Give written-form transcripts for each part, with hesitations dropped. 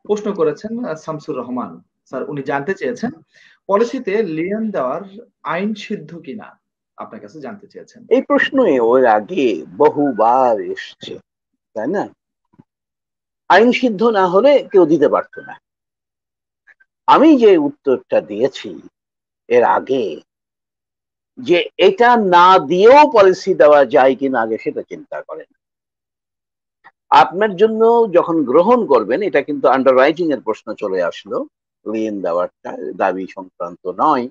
প্রশ্ন করেছেন শামসুর রহমান স্যার। উনি জানতে চেয়েছেন পলিসিতে লিয়েন দেওয়ার আইন সিদ্ধ কিনা, আপনার কাছে জানতে চেয়েছেন। এই প্রশ্নই ওর আগে বহুবার এসছে, তাই না? আইন সিদ্ধ না হলে কেউ দিতে পারতো না। আমি যে উত্তরটা দিয়েছি এর আগে, যে এটা না দিয়েও পলিসি দেওয়া যায় কিনা আগে সেটা চিন্তা করেন। আপনার জন্য যখন গ্রহণ করবেন, এটা কিন্তু আন্ডার রাইটিং এর প্রশ্ন চলে আসলো, ঋণ দেওয়ারটা দাবি সংক্রান্ত নয়।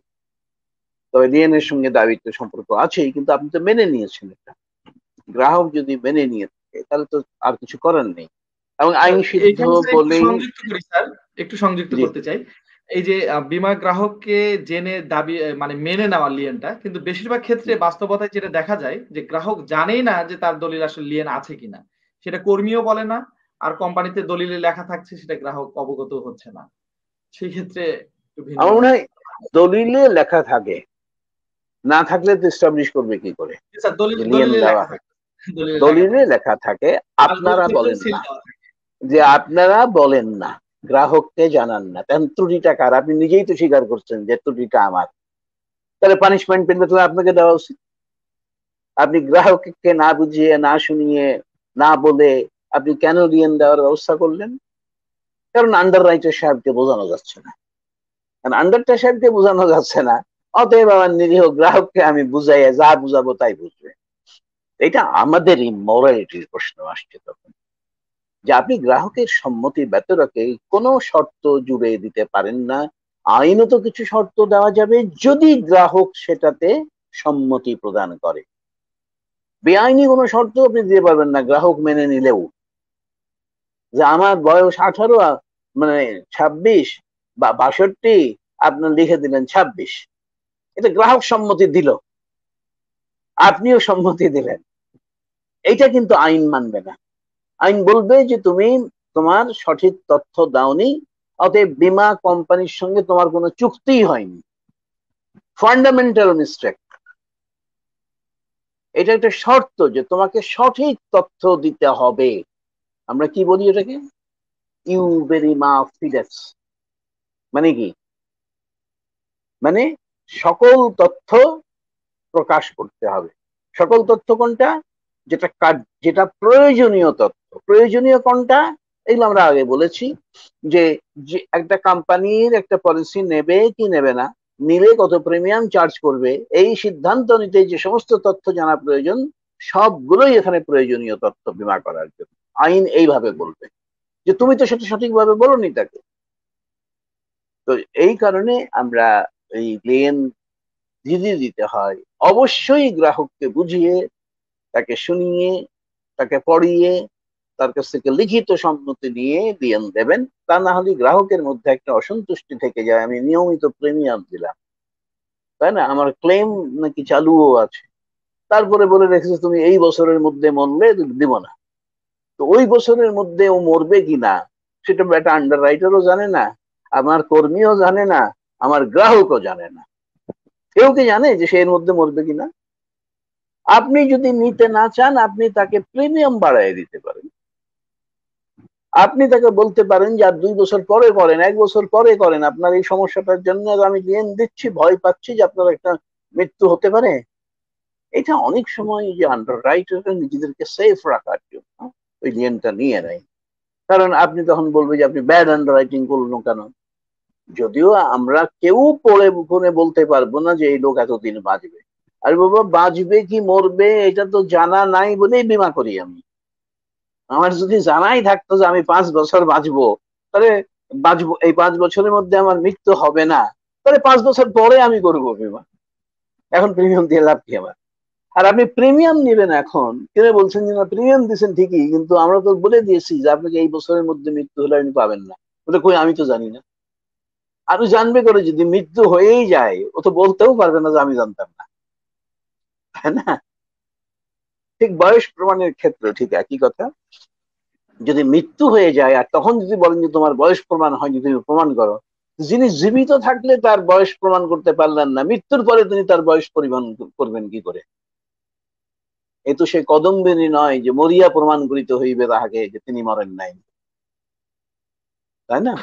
তবে ঋণের সঙ্গে দাবির তো সম্পর্ক আছেই, কিন্তু আপনি তো মেনে নিয়েছেন এটা। গ্রাহক যদি মেনে নিয়ে থাকে তাহলে তো আর কিছু করার নেই, এবং স্যার আইন সিদ্ধ এইখানে স্যার একটু বলেই। সংযুক্ত করি স্যার, একটু সংযুক্ত জি, করতে চাই। এই যে বীমা গ্রাহককে জেনে দাবি মানে মেনে নেওয়া লিয়েনটা, কিন্তু বেশিরভাগ ক্ষেত্রে বাস্তবতায় যেটা দেখা যায় যে গ্রাহক জানেই না যে তার দলিল আসলে লিয়েন আছে কিনা। সেটা কর্মীও বলে না, আর কোম্পানিতে দলিলে লেখা থাকছে সেটা গ্রাহক অবগত হচ্ছে না। সেই ক্ষেত্রে একটু ভিন্ন আমার মনে হয়। হয় দলিলে লেখা থাকে, না থাকলে তো এস্টাবলিশ করবে কি করে স্যার যে লিয়েন দলিলে দেওয়া লেখা হয়? থাকে, দলিলে লেখা দলিলে থাকে স্যার। লেখা থাকে, আর আপনারা দলিলেও বলেন সিল না, দেওয়া থাকে। যে আপনারা বলেন না, গ্রাহককে জানান না, তখন ত্রুটিটা কার? আপনি নিজেই তো স্বীকার করছেন যে ত্রুটিটা আমার। তাহলে পানিশমেন্ট পেলে তাহলে আপনাকে দেওয়া উচিত। আপনি গ্রাহককে না বুঝিয়ে, না শুনিয়ে, না বলে আপনি কেন ঋণ দেওয়ার ব্যবস্থা করলেন? কারণ আন্ডার রাইটার সাহেবকে বোঝানো যাচ্ছে না। কারণ আন্ডারটা সাহেবকে বোঝানো যাচ্ছে না, অতএব আমার নিরীহ গ্রাহককে আমি বুঝাইয়া যা বুঝাবো তাই বুঝবে। এটা আমাদেরই মোরালিটির প্রশ্ন আসছে তখন, যে আপনি গ্রাহকের সম্মতি ব্যতিরেকে কোনো শর্ত জুড়ে দিতে পারেন না। আইনত কিছু শর্ত দেওয়া যাবে যদি গ্রাহক সেটাতে সম্মতি প্রদান করে। বেআইনি কোনো শর্ত আপনি দিতে পারবেন না গ্রাহক মেনে নিলেও। যে আমার বয়স 18, মানে 26 বা 62, আপনার লিখে দিলেন 26, এটা গ্রাহক সম্মতি দিল, আপনিও সম্মতি দিলেন, এইটা কিন্তু আইন মানবে না। আইন বলবে যে তুমি তোমার সঠিক তথ্য দাওনি, অতএব বীমা কোম্পানির সঙ্গে তোমার কোনো চুক্তিই হয়নি। Fundamental mistake. এটা একটা শর্ত যে তোমাকে সঠিক তথ্য দিতে হবে। আমরা কি বলি এটাকে? ইউবেরিমা ফিডেস। মানে কি? মানে সকল তথ্য প্রকাশ করতে হবে। সকল তথ্য কোনটা? যেটা যেটা প্রয়োজনীয় তথ্য। প্রয়োজনীয় কোনটা? এগুলো আমরা আগে বলেছি, যে যে একটা কোম্পানির একটা পলিসি নেবে কি নেবে না, নিলে কত প্রিমিয়াম চার্জ করবে, এই সিদ্ধান্ত নিতে যে সমস্ত তথ্য জানা প্রয়োজন, সবগুলোই এখানে প্রয়োজনীয় তথ্য বীমা করার জন্য। আইন এইভাবে বলবে যে তুমি তো সেটা সঠিকভাবে বলোনি তাকে। তো এই কারণে আমরা এই লেন যদি দিতে হয়, অবশ্যই গ্রাহককে বুঝিয়ে, তাকে শুনিয়ে, তাকে পড়িয়ে, তার কাছ থেকে লিখিত সম্মতি নিয়ে ঋণ দেবেন। তা না হলে গ্রাহকের মধ্যে একটা অসন্তুষ্টি থেকে যায়, আমি নিয়মিত প্রিমিয়াম দিলাম, তাই না, আমার ক্লেম নাকি চালুও আছে, তারপরে বলে রেখেছে তুমি এই বছরের মধ্যে মরলে দিব না। তো ওই বছরের মধ্যে ও মরবে কিনা সেটা একটা আন্ডার রাইটারও জানে না, আমার কর্মীও জানে না, আমার গ্রাহকও জানে না। কেউ কি জানে যে সে এর মধ্যে মরবে কিনা? আপনি যদি নিতে না চান, আপনি তাকে প্রিমিয়াম বাড়াই দিতে পারেন। আপনি তাকে বলতে পারেন যে আর 2 বছর পরে করেন, 1 বছর পরে করেন, আপনার এই সমস্যাটার জন্য আমি ঋণ দিচ্ছি, ভয় পাচ্ছি যে আপনার একটা মৃত্যু হতে পারে। এটা অনেক সময় যে আন্ডার রাইটাররা নিজেদেরকে সেফ রাখার জন্য ওই ঋণটা নিয়ে নেয়। কারণ আপনি তখন বলবে যে আপনি ব্যাড আন্ডার রাইটিং করলো কেন। যদিও আমরা কেউ পড়ে গুনে বলতে পারবো না যে এই লোক এতদিন বাঁচবে। আর বাবা, বাঁচবে কি মরবে এটা তো জানা নাই বলেই বীমা করি আমি। আমার যদি জানাই থাকতো যে আমি 5 বছর বাঁচবো, তাহলে বাঁচবো, এই 5 বছরের মধ্যে আমার মৃত্যু হবে না, তাহলে 5 বছর পরে আমি করবো বীমা। এখন প্রিমিয়াম দিয়ে লাভ কি আমার? আর আপনি প্রিমিয়াম নেবেন এখন, কেন বলছেন যে না প্রিমিয়াম দিচ্ছেন ঠিকই, কিন্তু আমরা তো বলে দিয়েছি যে আপনাকে এই বছরের মধ্যে মৃত্যু হলে আপনি পাবেন না। বলে কই, আমি তো জানি না। আমি জানবে করে? যদি মৃত্যু হয়েই যায় ও তো বলতেও পারবে না যে আমি জানতাম না, তাই না? ঠিক বয়স প্রমাণের ক্ষেত্রে ঠিক একই কথা। যদি মৃত্যু হয়ে যায় আর তখন যদি বলেন যে তোমার বয়স প্রমাণ হয়নি, তুমি প্রমাণ করো, যিনি জীবিত থাকলে তার বয়স প্রমাণ করতে পারলেন না, মৃত্যুর পরে তিনি তার বয়স পরিমাণ করবেন কি করে? এ তো সে কদম্বিনী নয় যে মরিয়া প্রমাণ করিতে হইবে তাহাকে যে তিনি মরেন নাই, তাই না?